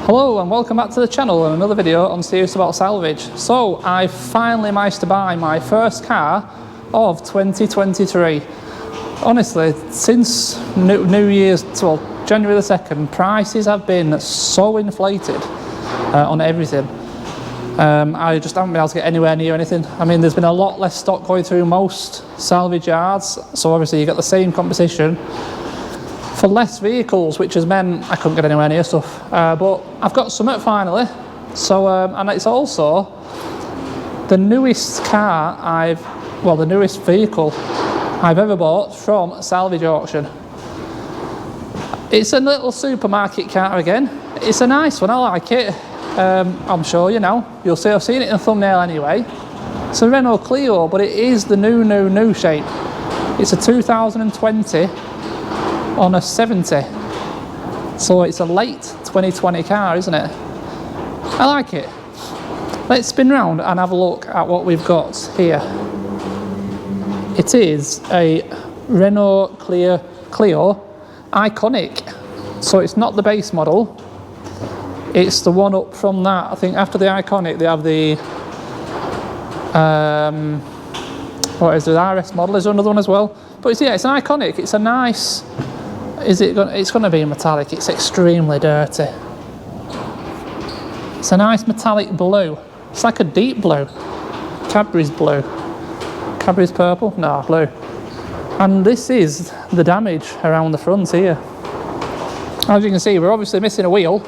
Hello and welcome back to the channel and another video on Serious About Salvage. So I finally managed to buy my first car of 2023. Honestly, since New Year's, well, January the 2nd, prices have been so inflated on everything. I just haven't been able to get anywhere near anything. I mean, there's been a lot less stock going through most salvage yards, so obviously you get the same competition for less vehicles, which has meant I couldn't get anywhere near stuff. But I've got something finally. So, and it's also the newest the newest vehicle I've ever bought from a salvage auction. It's a little supermarket car again. It's a nice one, I like it. I'm sure you know. You'll see, I've seen it in the thumbnail anyway. It's a Renault Clio, but it is the new shape. It's a 2020 on a 70. So it's a late 2020 car, isn't it? I like it. Let's spin round and have a look at what we've got here. It is a Renault Clio Iconic. So it's not the base model. It's the one up from that. I think after the Iconic, they have the what is it? The RS model is another one as well. But it's an Iconic. It's a nice. It's going to be metallic. It's extremely dirty. It's a nice metallic blue. It's like a deep blue. Cadbury's blue. Cadbury's purple? No, blue. And this is the damage around the front here. As you can see, we're obviously missing a wheel.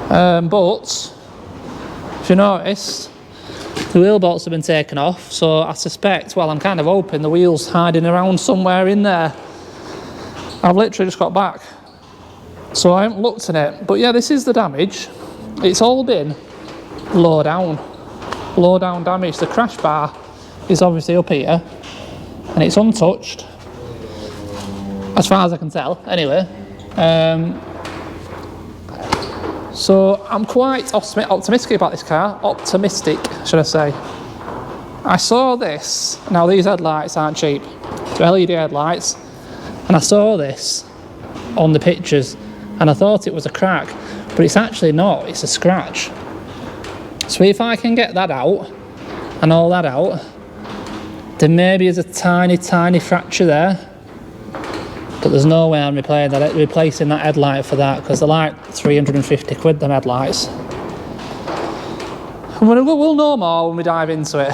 But if you notice, the wheel bolts have been taken off. So I suspect, well, I'm kind of hoping the wheel's hiding around somewhere in there. I've literally just got back, so I haven't looked at it. But yeah, this is the damage. It's all been low down damage. The crash bar is obviously up here, and it's untouched, as far as I can tell, anyway. So I'm quite optimistic about this car. Optimistic, should I say. I saw this. Now, these headlights aren't cheap. They're LED headlights. And I saw this on the pictures and I thought it was a crack, but it's actually not, it's a scratch. So if I can get that out and all that out, then maybe there's a tiny fracture there, but there's no way I'm replacing that headlight for that, because they're like 350 quid, them headlights. And we'll know more when we dive into it.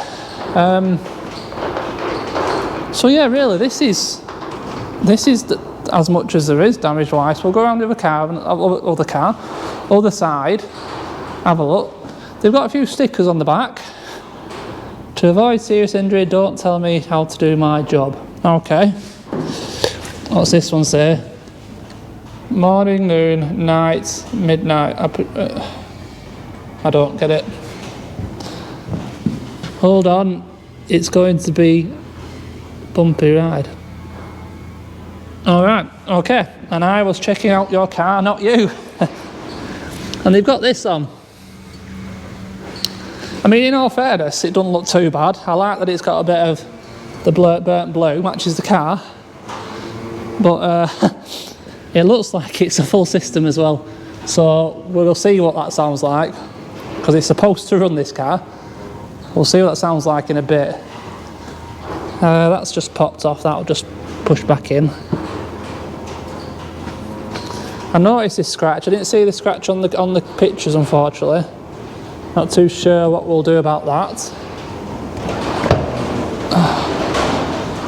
So yeah, really, this is as much as there is damage wise. We'll go around with the car and other side, have a look. They've got a few stickers on the back. To avoid serious injury, don't tell me how to do my job. Okay. What's this one say? Morning, noon, night, midnight. I don't get it. Hold on. It's going to be bumpy ride. Alright, okay, and I was checking out your car, not you. And they've got this on. I mean, in all fairness, it doesn't look too bad. I like that it's got a bit of the burnt blue, matches the car. But it looks like it's a full system as well. So we'll see what that sounds like, because it's supposed to run this car. We'll see what that sounds like in a bit. That's just popped off, that'll just push back in. I noticed this scratch. I didn't see the scratch on the pictures, unfortunately. Not too sure what we'll do about that.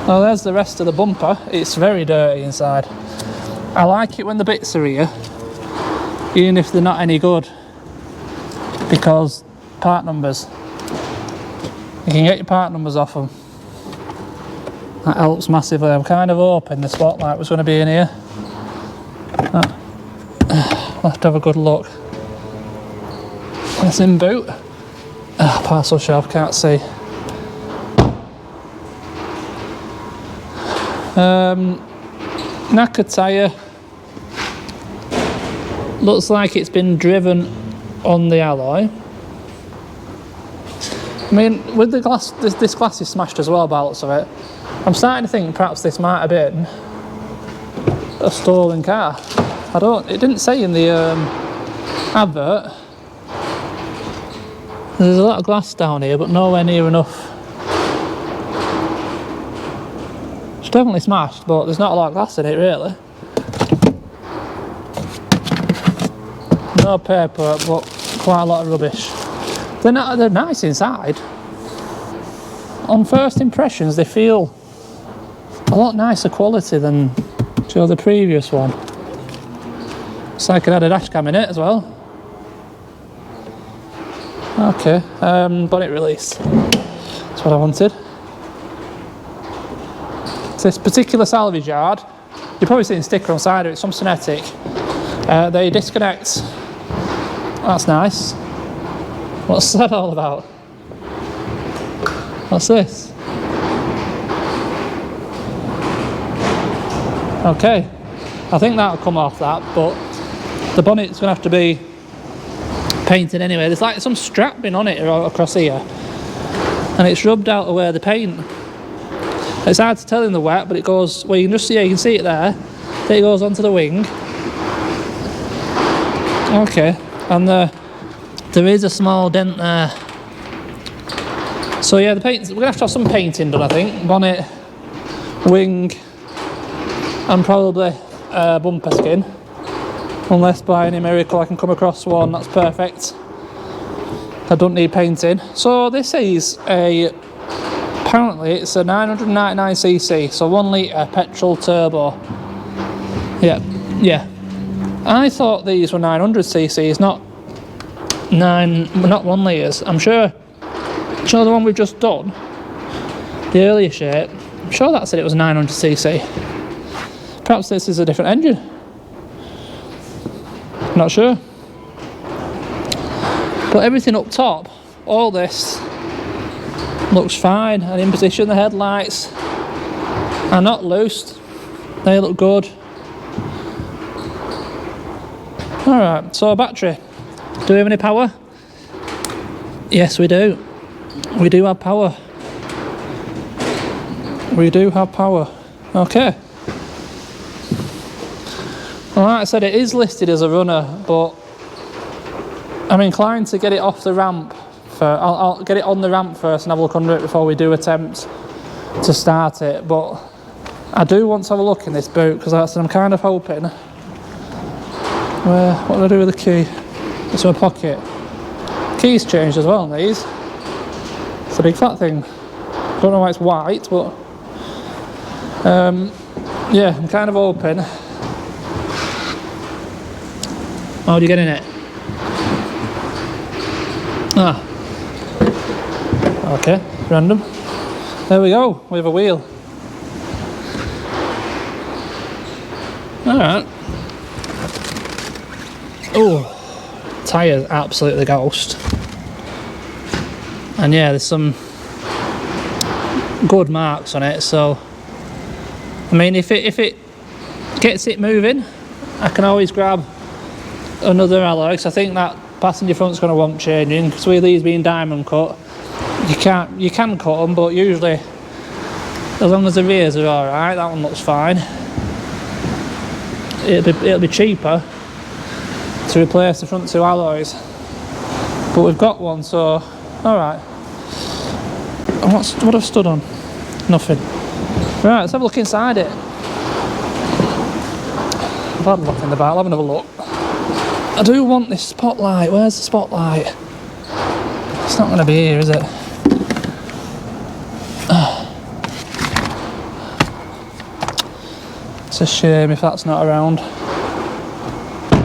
Oh, there's the rest of the bumper. It's very dirty inside. I like it when the bits are here, even if they're not any good, because part numbers. You can get your part numbers off them. That helps massively. I'm kind of hoping the spotlight was going to be in here. I'll have to have a good look. It's in boot. Parcel shelf, can't see. Knackered tyre. Looks like it's been driven on the alloy. I mean, with the glass, this glass is smashed as well by the looks of it. I'm starting to think perhaps this might have been a stolen car. It didn't say in the advert. There's a lot of glass down here, but nowhere near enough. It's definitely smashed, but there's not a lot of glass in it, really. No paper, but quite a lot of rubbish. They're nice inside. On first impressions, they feel a lot nicer quality than the previous one. It's like it had a dash cam in it as well. Okay, bonnet release. That's what I wanted. This particular salvage yard, you've probably seen a sticker on the side of it, it's from Cinetic. They disconnect. That's nice. What's that all about? What's this? Okay, I think that'll come off that, but the bonnet's going to have to be painted anyway. There's like some strapping on it across here, and it's rubbed out of where the paint. It's hard to tell in the wet, but it goes, well, you can just see, you can see it there. Then it goes onto the wing. Okay, and there is a small dent there. So yeah, the paint, we're going to have some painting done, I think. Bonnet, wing, and probably bumper skin. Unless by any miracle I can come across one that's perfect. I don't need painting. So this is apparently it's a 999cc, so 1 litre petrol turbo. Yeah. I thought these were 900cc's, not 1 litres. I'm sure the one we've just done, the earlier shape, I'm sure that said it was 900cc. Perhaps this is a different engine. Not sure. But everything up top, all this looks fine, and in position. The headlights are not loosed, they look good. Alright, so battery. Do we have any power? Yes, we do. We do have power. We do have power. Okay. Well, like I said, it is listed as a runner, but I'm inclined to get it off the ramp. I'll get it on the ramp first and have a look under it before we do attempt to start it. But I do want to have a look in this boot, because I'm kind of hoping. What do I do with the key? It's in my pocket. Key's changed as well on these. It's a big fat thing. Don't know why it's white, but yeah, I'm kind of hoping. How do you get in it? Okay, random. There we go, we have a wheel. Alright. Oh, tyre's absolutely ghost. And yeah, there's some good marks on it, so I mean, if it gets it moving, I can always grab another alloy, because I think that passenger front's going to want changing, because with these being diamond cut, you can cut them, but usually as long as the rears are alright, that one looks fine. It'll be cheaper to replace the front two alloys, but we've got one, so alright. What have I stood on? Nothing. Right, let's have a look inside it. I've had a look in the back, I'll have another look. I do want this spotlight. Where's the spotlight? It's not going to be here, is it? It's a shame if that's not around.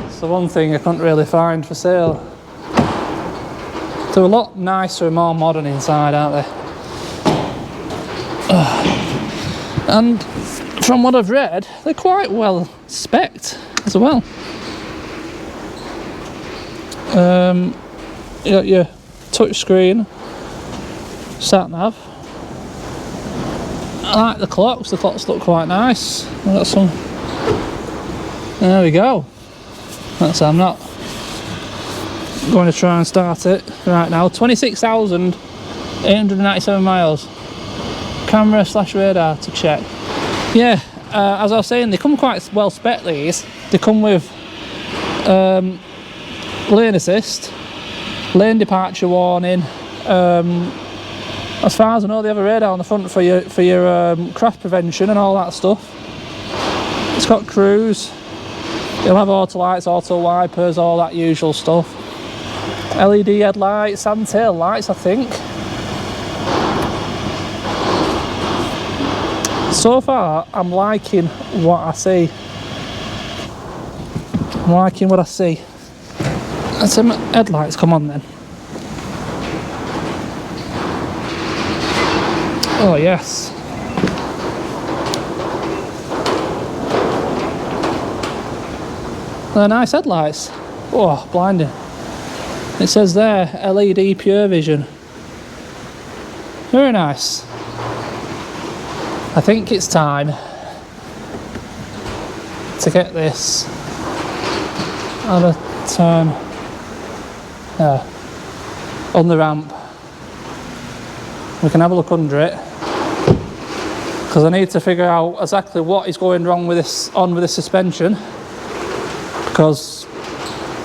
It's the one thing I couldn't really find for sale. They're a lot nicer and more modern inside, aren't they? And from what I've read, they're quite well spec'd as well. You got your touch screen, sat nav. I like the clocks look quite nice. We've got some. There we go. That's I'm not going to try and start it right now. 26,897 miles. Camera / radar to check. Yeah, as I was saying, they come quite well spec these. They come with lane assist, lane departure warning. As far as I know, they have a radar on the front for your crash prevention and all that stuff. It's got cruise. It'll have auto lights, auto wipers, all that usual stuff. LED headlights and tail lights, I think. So far, I'm liking what I see. I'm liking what I see. Let's see my headlights come on then. Oh yes. They're nice headlights. Oh, blinding. It says there, LED pure vision. Very nice. I think it's time to get this on a turn on the ramp. We can have a look under it, because I need to figure out exactly what is going wrong with this suspension, because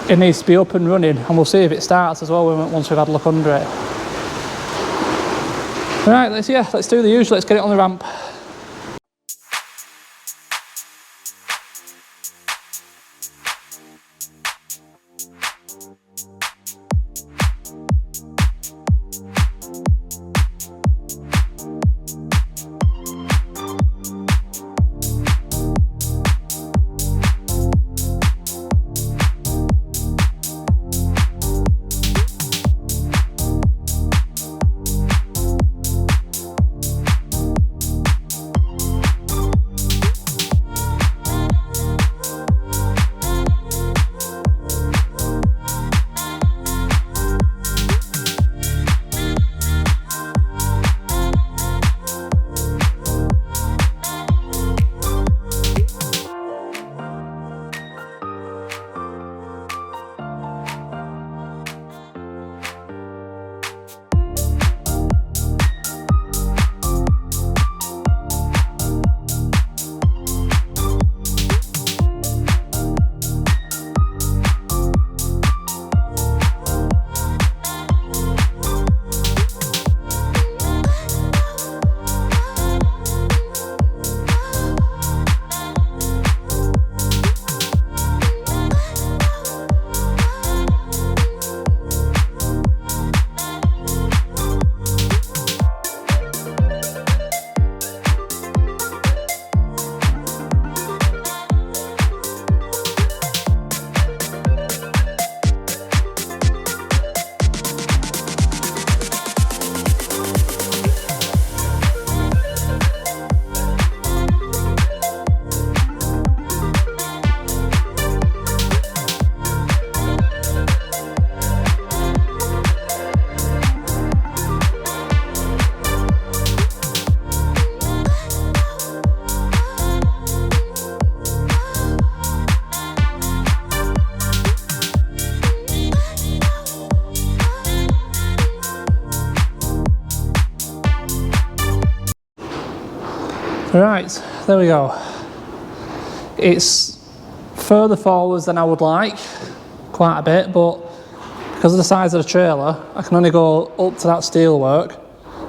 it needs to be up and running, and we'll see if it starts as well once we've had a look under it. Right, let's do the usual. Let's get it on the ramp. Right, there we go. It's further forwards than I would like, quite a bit, but because of the size of the trailer, I can only go up to that steelwork,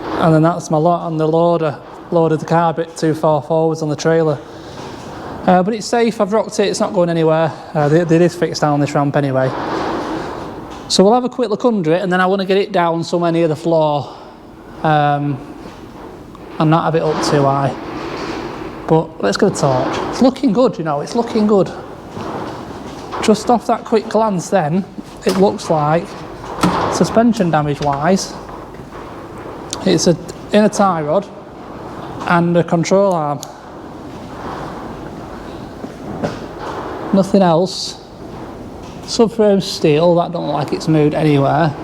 and then that's my lot, and the loaded the car a bit too far forwards on the trailer. But it's safe, I've rocked it, it's not going anywhere. They did fix down this ramp anyway. So we'll have a quick look under it, and then I want to get it down somewhere near the floor and not have it up too high. But let's get a torch. It's looking good, you know, it's looking good. Just off that quick glance then, it looks like, suspension damage wise, it's an inner tie rod and a control arm. Nothing else. Subframe steel, that don't look like it's moved anywhere.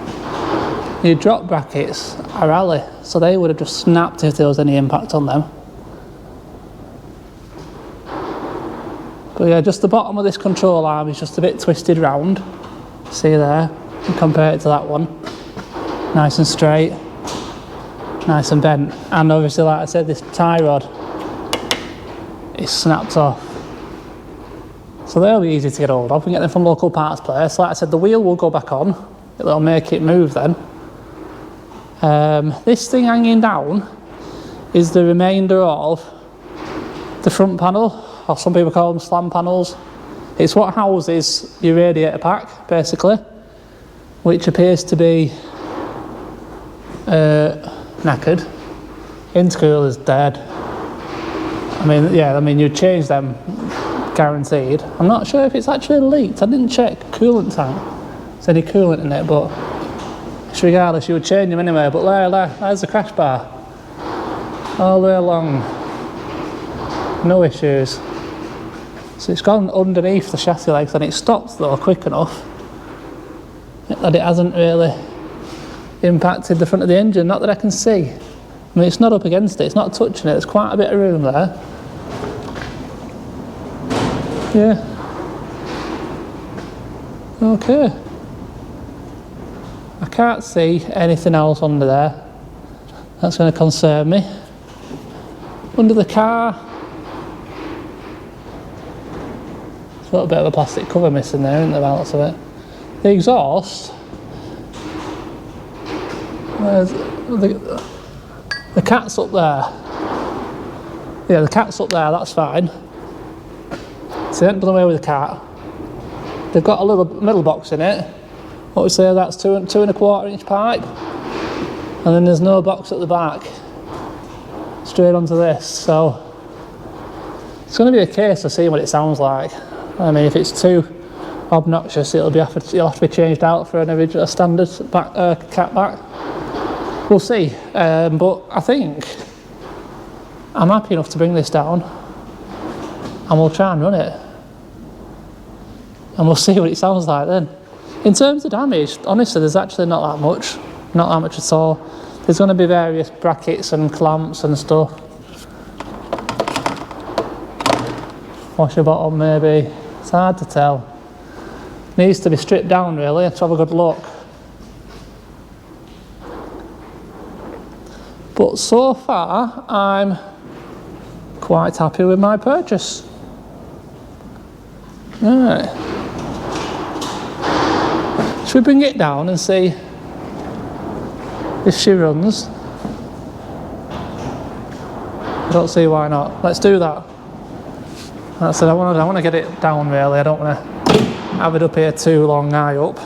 Your drop brackets are alley, so they would have just snapped if there was any impact on them. But yeah, just the bottom of this control arm is just a bit twisted round. See there? And compare it to that one. Nice and straight. Nice and bent. And obviously, like I said, this tie rod is snapped off. So they'll be easy to get hold of. We can get them from local parts place. Like I said, the wheel will go back on. It'll make it move then. This thing hanging down is the remainder of the front panel, or some people call them slam panels. It's what houses your radiator pack, basically, which appears to be knackered. Intercooler's dead. I mean, you'd change them, guaranteed. I'm not sure if it's actually leaked. I didn't check coolant tank. There's any coolant in it, but regardless, you would change them anyway. But there's the crash bar. All the way along. No issues. So it's gone underneath the chassis legs, and it stopped though quick enough that it hasn't really impacted the front of the engine, not that I can see. I mean, it's not up against it, it's not touching it, there's quite a bit of room there. Yeah. Okay. I can't see anything else under there that's going to concern me. Under the car, there's a little bit of a plastic cover missing there, isn't there, by the looks of it. The exhaust, the cat's up there. Yeah, the cat's up there, that's fine. So they haven't done away with the cat. They've got a little middle box in it. What we say, that's 2¼ inch pipe. And then there's no box at the back. Straight onto this, so it's going to be a case of seeing what it sounds like. I mean, if it's too obnoxious, it'll have to be changed out for an original standard cat back. We'll see, but I think I'm happy enough to bring this down, and we'll try and run it, and we'll see what it sounds like then. In terms of damage, honestly, there's actually not that much at all. There's going to be various brackets and clamps and stuff. Washer bottom maybe, it's hard to tell. Needs to be stripped down really to have a good look. But so far, I'm quite happy with my purchase. Right. Should we bring it down and see if she runs? I don't see why not. Let's do that. Like I said, I want to get it down really. I don't want to have it up here too long, high up.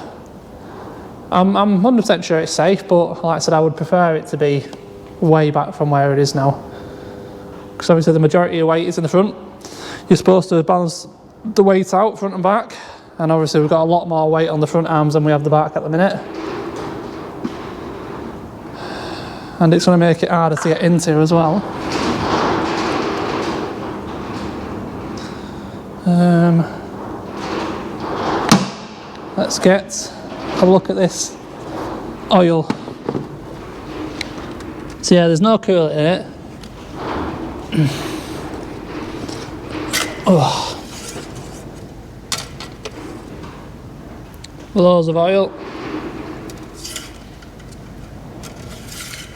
I'm 100% sure it's safe, but like I said, I would prefer it to be way back from where it is now. Because obviously the majority of weight is in the front. You're supposed to balance the weight out front and back, and obviously we've got a lot more weight on the front arms than we have the back at the minute. And it's going to make it harder to get into as well. Let's have a look at this oil. So yeah, there's no coolant in it. Oh. Loads of oil.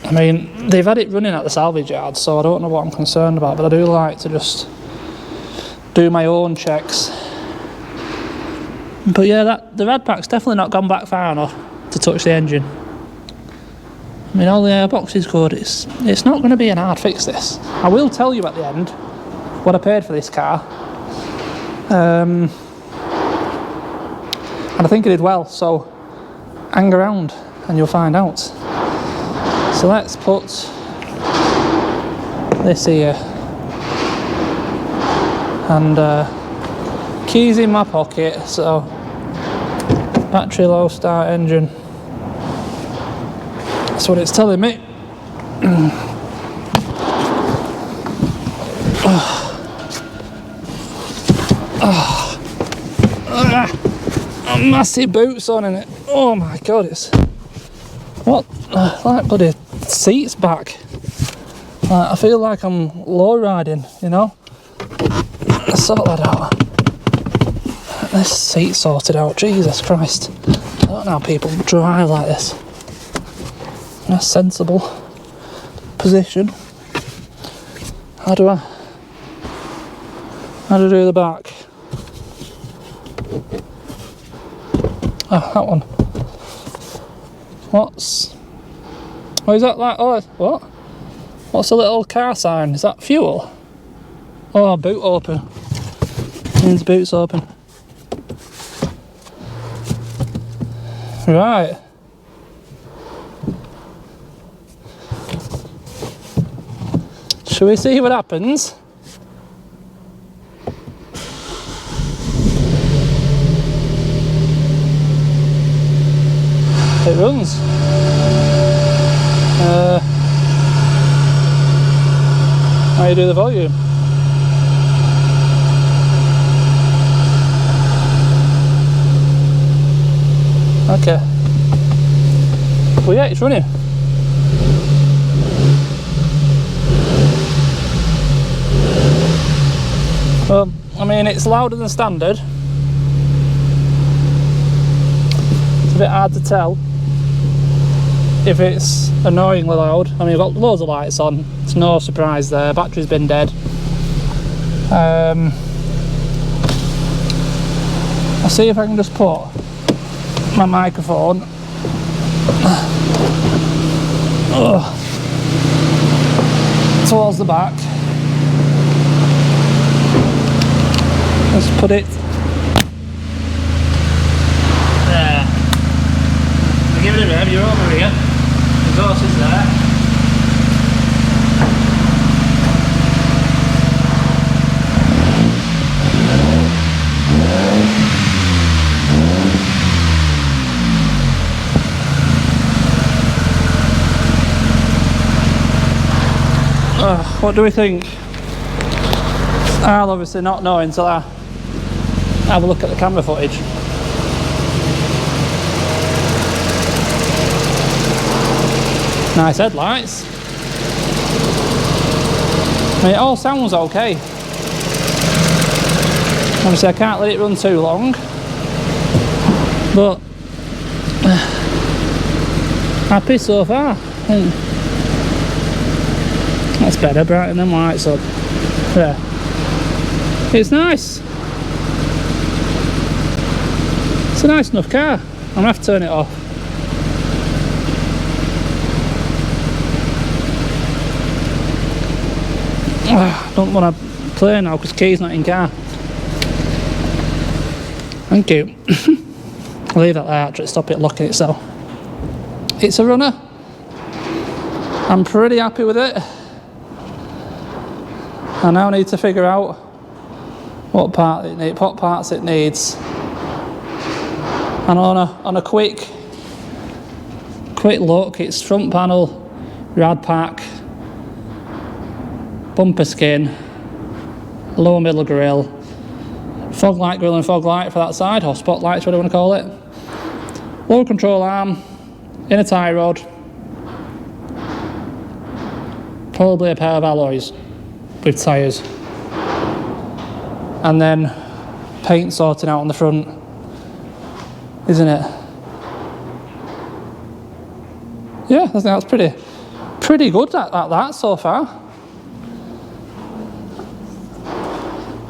I mean, they've had it running at the salvage yard, so I don't know what I'm concerned about, but I do like to just do my own checks. But yeah, the red pack's definitely not gone back far enough to touch the engine. I mean, all the airbox is good. It's not going to be an hard fix, this. I will tell you at the end what I paid for this car. And I think it did well, so hang around and you'll find out. So let's put this here. And keys in my pocket, so battery low, start engine. That's what it's telling me. Massive boots on in it. Oh my god, it's what like bloody seats back. I feel like I'm low riding, you know. Let's sort that out. This seat sorted out. Jesus Christ, I don't know how people drive like this. A sensible position. How do I do the back? Oh, that one. What's... Oh, is that like... Oh, what? What's a little car sign? Is that fuel? Oh, boot open. Means boot's open. Right. Shall we see what happens? It runs. How do you do the volume? Okay. Well, yeah, it's running. Well, I mean, it's louder than standard. It's a bit hard to tell if it's annoyingly loud. I mean, we've got loads of lights on. It's no surprise there. Battery's been dead. I'll see if I can just put my microphone towards the back. Let's put it there. I'll give it a rev. You're over here. The exhaust is there. What do we think? I'll obviously not know until I have a look at the camera footage. Nice headlights. I mean, it all sounds okay. Obviously I can't let it run too long, but happy so far. That's better, brighten them lights up. Yeah. It's nice. It's a nice enough car. I'm gonna have to turn it off. I don't want to play now because key's not in car. Thank you. I'll leave that there to stop it locking itself. It's a runner. I'm pretty happy with it. I now need to figure out what parts it needs. And on a quick look, it's front panel, rad pack, bumper skin, lower middle grille, fog light grille and fog light for that side, or spotlights, whatever you want to call it. Lower control arm, inner tie rod, probably a pair of alloys with tyres, and then paint sorting out on the front, isn't it? Yeah, I think that's pretty good at that so far.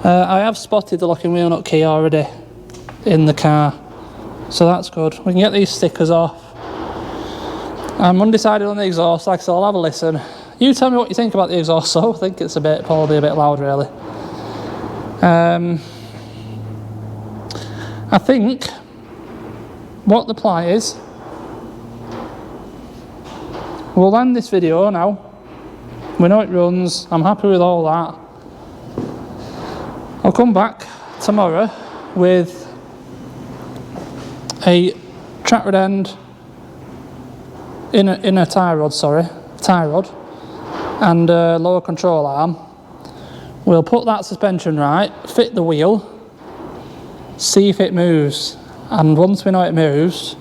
I have spotted the locking wheel nut key already in the car, so that's good. We can get these stickers off. I'm undecided on the exhaust, like I said, I'll have a listen. You tell me what you think about the exhaust, so I think it's probably a bit loud, really. I think what the plan is, we'll end this video now. We know it runs, I'm happy with all that. I'll come back tomorrow with a track rod end, inner tie rod, and a lower control arm. We'll put that suspension right, fit the wheel, see if it moves, and once we know it moves,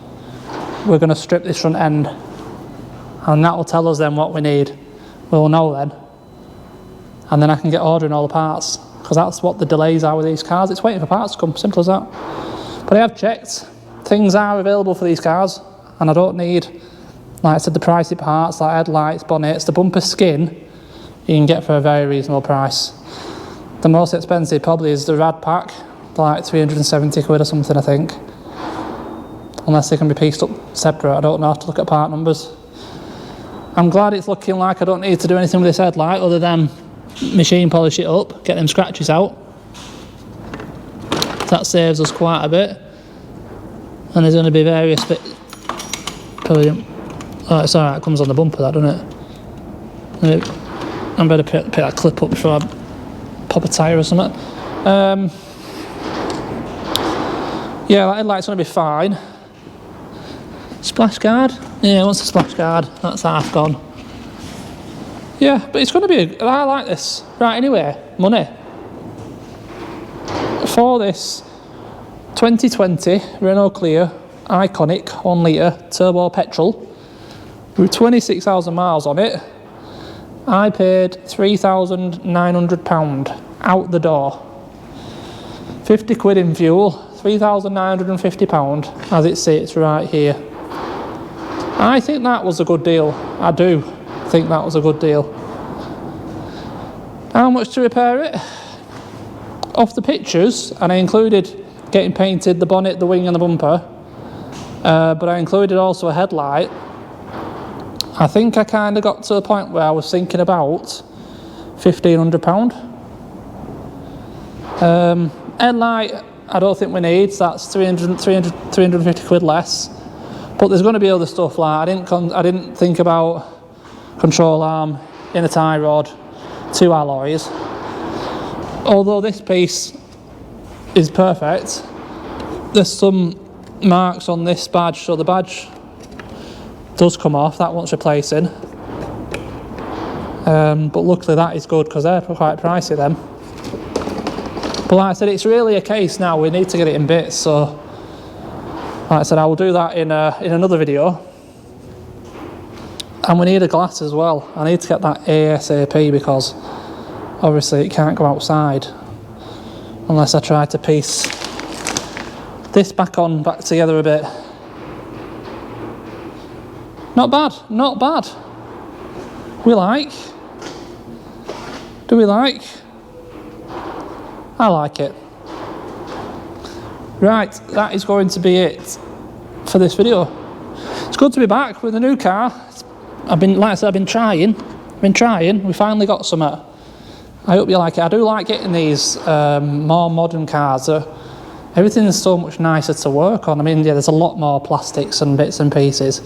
we're going to strip this front end, and that will tell us then what we need. We'll know then, and then I can get ordering all the parts, because that's what the delays are with these cars. It's waiting for parts to come, simple as that. But I have checked, things are available for these cars, and I don't need, like I said, the pricey parts like headlights, bonnets. The bumper skin you can get for a very reasonable price. The most expensive probably is the rad pack, They're like 370 quid or something, I think. Unless they can be pieced up separate, I don't know how to look at part numbers. I'm glad it's looking like I don't need to do anything with this headlight other than machine polish it up, get them scratches out. That saves us quite a bit. And there's going to be various bits. Brilliant. Oh, it's alright, it comes on the bumper, that, doesn't it? I'm better pick that clip up before I pop a tyre or something. Yeah, that headlight's going to be fine. Splash guard? Yeah, what's the splash guard? That's half gone. Yeah, but it's going to be I like this. Right, anyway, money. For this 2020 Renault Clio Iconic 1 litre turbo petrol with 26,000 miles on it, I paid £3,900 out the door. 50 quid in fuel, £3,950 as it sits right here. I think that was a good deal. I do think that was a good deal. How much to repair it? Off the pictures, and I included getting painted the bonnet, the wing and the bumper, but I included also a headlight. I think I kind of got to the point where I was thinking about £1,500. Headlight, I don't think we need, so that's 350 quid less. But there's going to be other stuff, like I didn't think about control arm, inner tie rod, 2 alloys. Although this piece is perfect, there's some marks on this badge, so the badge does come off, that wants replacing. But luckily that is good because they're quite pricey then. But like I said, it's really a case now, we need to get it in bits, so like I said, I will do that in another video. And we need a glass as well. I need to get that ASAP because obviously it can't go outside unless I try to piece this back together a bit. Not bad, not bad. We like. Do we like? I like it. Right, that is going to be it for this video. It's good to be back with a new car. I've been trying. We finally got some. I hope you like it. I do like getting these more modern cars. Everything is so much nicer to work on. I mean, yeah, there's a lot more plastics and bits and pieces.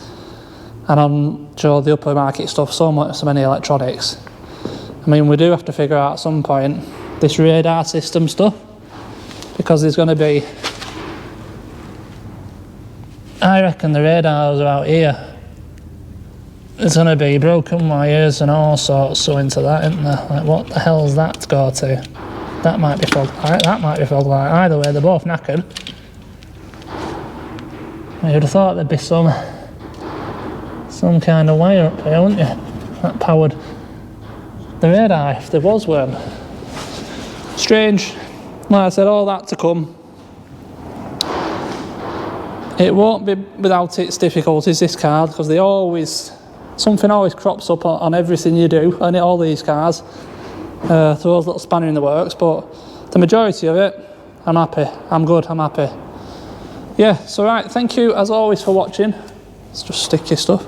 And on the upper market stuff, so many electronics. I mean, we do have to figure out at some point this radar system stuff, because there's going to be, I reckon the radars are out here. There's going to be broken wires and all sorts into that, isn't there? Like, what the hell's that to go to? That might be fog light, that might be fog light. Either way, they're both knackered. You'd have thought there'd be some kind of wire up here, wouldn't you? That powered the radar, if there was one. Strange. Like I said, all that to come. It won't be without its difficulties, this car, because something always crops up on everything you do, and all these cars. Throws a little spanner in the works, but the majority of it, I'm happy. I'm good, I'm happy. Yeah, so right, thank you as always for watching. It's just sticky stuff.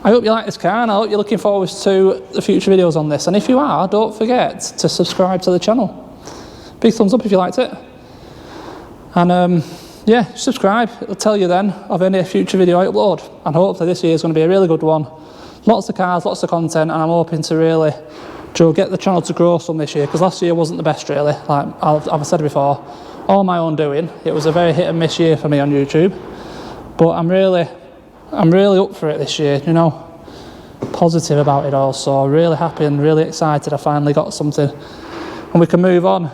I hope you like this car, and I hope you're looking forward to the future videos on this. And if you are, don't forget to subscribe to the channel. Big thumbs up if you liked it. And yeah, subscribe. It'll tell you then of any future video I upload. And hopefully this year is going to be a really good one. Lots of cars, lots of content, and I'm hoping to really get the channel to grow some this year, because last year wasn't the best really. Like I've said before, all my own doing. It was a very hit and miss year for me on YouTube. But I'm really up for it this year, you know. Positive about it all, so really happy and really excited I finally got something. And we can move on.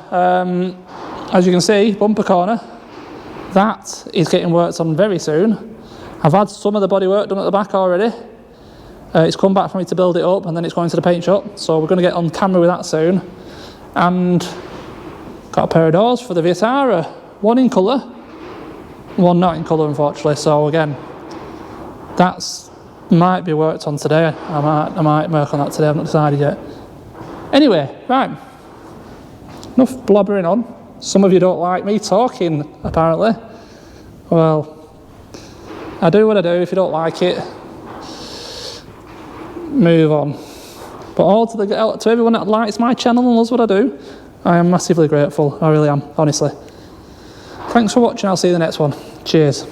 As you can see, bumper corner. That is getting worked on very soon. I've had some of the bodywork done at the back already. It's come back for me to build it up, and then it's going to the paint shop. So we're going to get on camera with that soon. And got a pair of doors for the Vitara. One in colour, one not in colour unfortunately. So again, that's might be worked on today. I might work on that today, I've not decided yet. Anyway, right. Enough blobbering on. Some of you don't like me talking, apparently. Well, I do what I do. If you don't like it, move on. But all to everyone that likes my channel and loves what I do, I am massively grateful. I really am, honestly. Thanks for watching. I'll see you in the next one. Cheers.